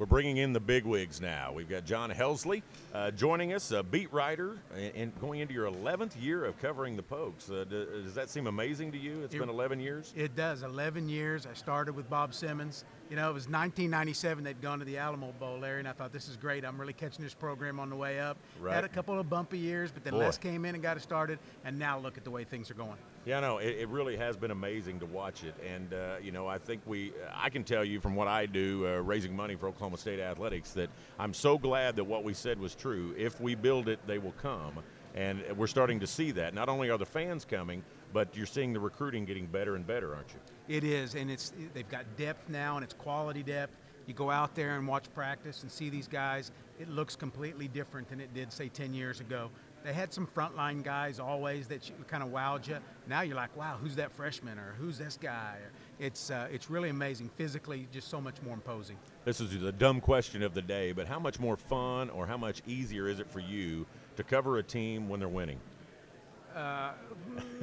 We're bringing in the bigwigs now. We've got John Helsley joining us, a beat writer, and going into your 11th year of covering the Pokes. Does that seem amazing to you? It's been 11 years? It does, 11 years. I started with Bob Simmons. You know, it was 1997 they'd gone to the Alamo Bowl, Larry, and I thought, this is great. I'm really catching this program on the way up. Right. Had a couple of bumpy years, but then Les came in and got it started, and now look at the way things are going. Yeah, no, it really has been amazing to watch it. And, you know, I think I can tell you from what I do, raising money for Oklahoma State athletics, that I'm so glad that what we said was true. If we build it, they will come. And we're starting to see that. Not only are the fans coming, but you're seeing the recruiting getting better and better, aren't you? It is, and they've got depth now, and it's quality depth. You go out there and watch practice and see these guys, it looks completely different than it did, say, 10 years ago. They had some frontline guys always that kind of wowed you. Now you're like, wow, who's that freshman, or who's this guy? It's really amazing. Physically, just so much more imposing. This is the dumb question of the day, but how much more fun or how much easier is it for you to cover a team when they're winning?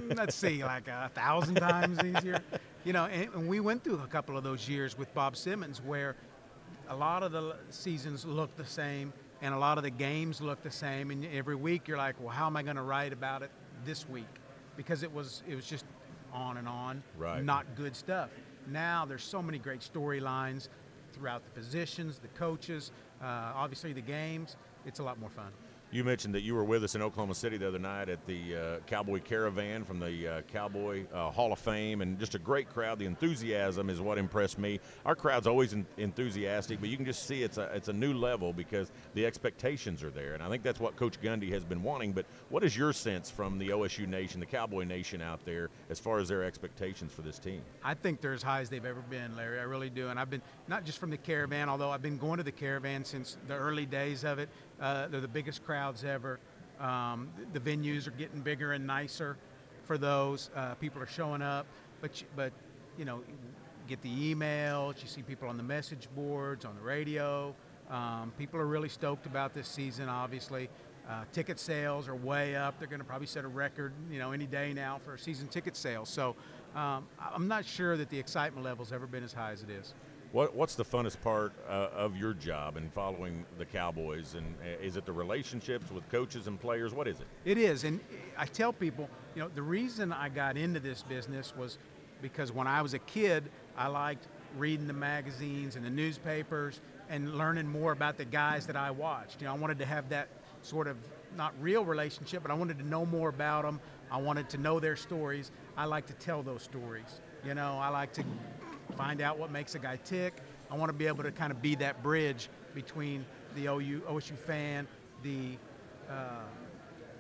Let's see, like 1,000 times easier. You know, and we went through a couple of those years with Bob Simmons where a lot of the seasons look the same and a lot of the games look the same, and every week you're like, well, how am I going to write about it this week? Because it was just on and on, right. Not good stuff. Now there's so many great storylines throughout the positions, the coaches, obviously the games. It's a lot more fun. You mentioned that you were with us in Oklahoma City the other night at the Cowboy Caravan from the Cowboy Hall of Fame, and just a great crowd. The enthusiasm is what impressed me. Our crowd's always enthusiastic, but you can just see it's a new level because the expectations are there, and I think that's what Coach Gundy has been wanting. But what is your sense from the OSU Nation, the Cowboy Nation out there, as far as their expectations for this team? I think they're as high as they've ever been, Larry. I really do, and I've been not just from the Caravan, although I've been going to the Caravan since the early days of it. They're the biggest crowds ever. The venues are getting bigger and nicer for those. People are showing up, but you know, get the emails. You see people on the message boards, on the radio. People are really stoked about this season. Obviously, ticket sales are way up. They're going to probably set a record, you know, any day now for season ticket sales. So I'm not sure that the excitement level's ever been as high as it is. What's the funnest part of your job in following the Cowboys? And is it the relationships with coaches and players? What is it? It is, and I tell people, you know, the reason I got into this business was because when I was a kid, I liked reading the magazines and the newspapers and learning more about the guys that I watched. You know, I wanted to have that sort of, not real relationship, but I wanted to know more about them. I wanted to know their stories. I like to tell those stories. You know, I like to find out what makes a guy tick. I want to be able to kind of be that bridge between the OSU fan,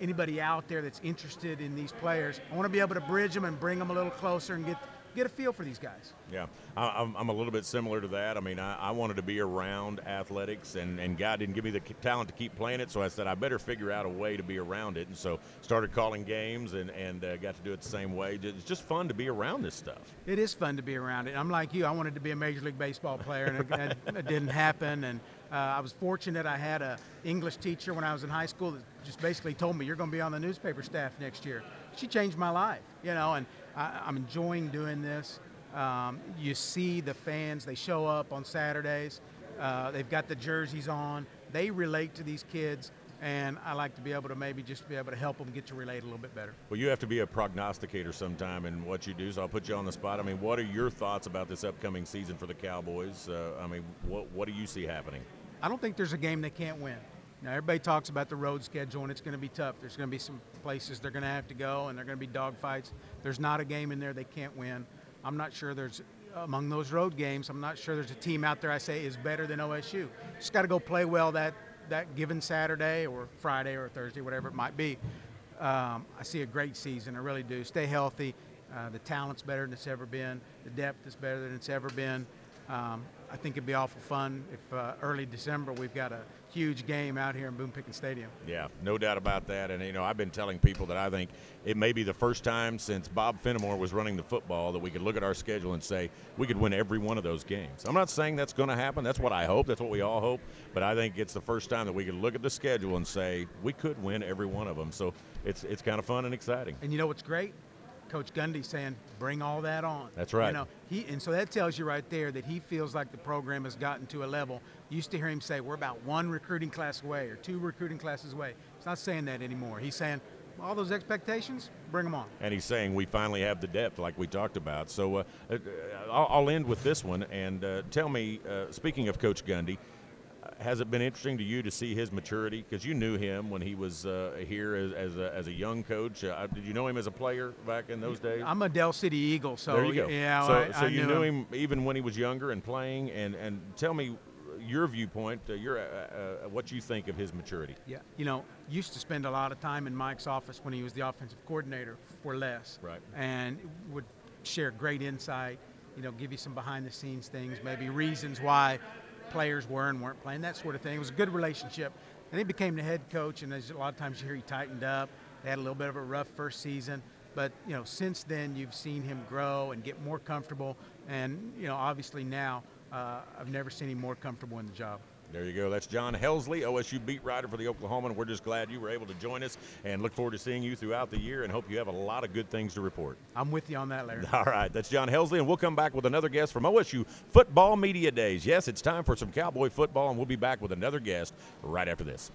anybody out there that's interested in these players. I want to be able to bridge them and bring them a little closer and get a feel for these guys. Yeah, I'm a little bit similar to that. I mean, I wanted to be around athletics, and God didn't give me the talent to keep playing it, so I said I better figure out a way to be around it, and so started calling games and got to do it the same way. It's just fun to be around this stuff. It is fun to be around it. I'm like you. I wanted to be a Major League Baseball player, and it didn't happen, and I was fortunate. I had an English teacher when I was in high school that just basically told me, you're going to be on the newspaper staff next year. She changed my life, you know, and I'm enjoying doing this. You see the fans, they show up on Saturdays. They've got the jerseys on. They relate to these kids, and I like to be able to maybe just be able to help them get to relate a little bit better. Well, you have to be a prognosticator sometime in what you do, so I'll put you on the spot. I mean, what are your thoughts about this upcoming season for the Cowboys? I mean, what do you see happening? I don't think there's a game they can't win. Now, everybody talks about the road schedule, and it's going to be tough. There's going to be some places they're going to have to go, and they're going to be dogfights. There's not a game in there they can't win. I'm not sure there's, among those road games, I'm not sure there's a team out there I say is better than OSU. Just got to go play well that given Saturday or Friday or Thursday, whatever it might be. I see a great season. I really do. Stay healthy. The talent's better than it's ever been. The depth is better than it's ever been. I think it'd be awful fun if early December we've got a huge game out here in Boone Pickens Stadium. Yeah, no doubt about that. And, you know, I've been telling people that I think it may be the first time since Bob Fenimore was running the football that we could look at our schedule and say we could win every one of those games. I'm not saying that's going to happen. That's what I hope. That's what we all hope. But I think it's the first time that we could look at the schedule and say we could win every one of them. So it's kind of fun and exciting. And you know what's great? Coach Gundy saying, bring all that on. That's right. You know, and so that tells you right there that he feels like the program has gotten to a level. You used to hear him say, we're about 1 recruiting class away or 2 recruiting classes away. He's not saying that anymore. He's saying, all those expectations, bring them on. And he's saying we finally have the depth like we talked about. So I'll end with this one. And tell me, speaking of Coach Gundy, has it been interesting to you to see his maturity? Because you knew him when he was here as a young coach. Did you know him as a player back in those days? I'm a Del City Eagle, so there you go. Yeah, so I you knew him even when he was younger and playing. And tell me your viewpoint, what you think of his maturity. Yeah, you know, used to spend a lot of time in Mike's office when he was the offensive coordinator for Les. Right. And would share great insight, you know, give you some behind-the-scenes things, maybe reasons why players were and weren't playing, that sort of thing. It was a good relationship. And he became the head coach, and a lot of times you hear he tightened up. They had a little bit of a rough first season. But, you know, since then you've seen him grow and get more comfortable. And, you know, obviously now I've never seen him more comfortable in the job. There you go. That's John Helsley, OSU beat writer for the Oklahoman. We're just glad you were able to join us and look forward to seeing you throughout the year and hope you have a lot of good things to report. I'm with you on that, Larry. All right. That's John Helsley, and we'll come back with another guest from OSU Football Media Days. Yes, it's time for some Cowboy football, and we'll be back with another guest right after this.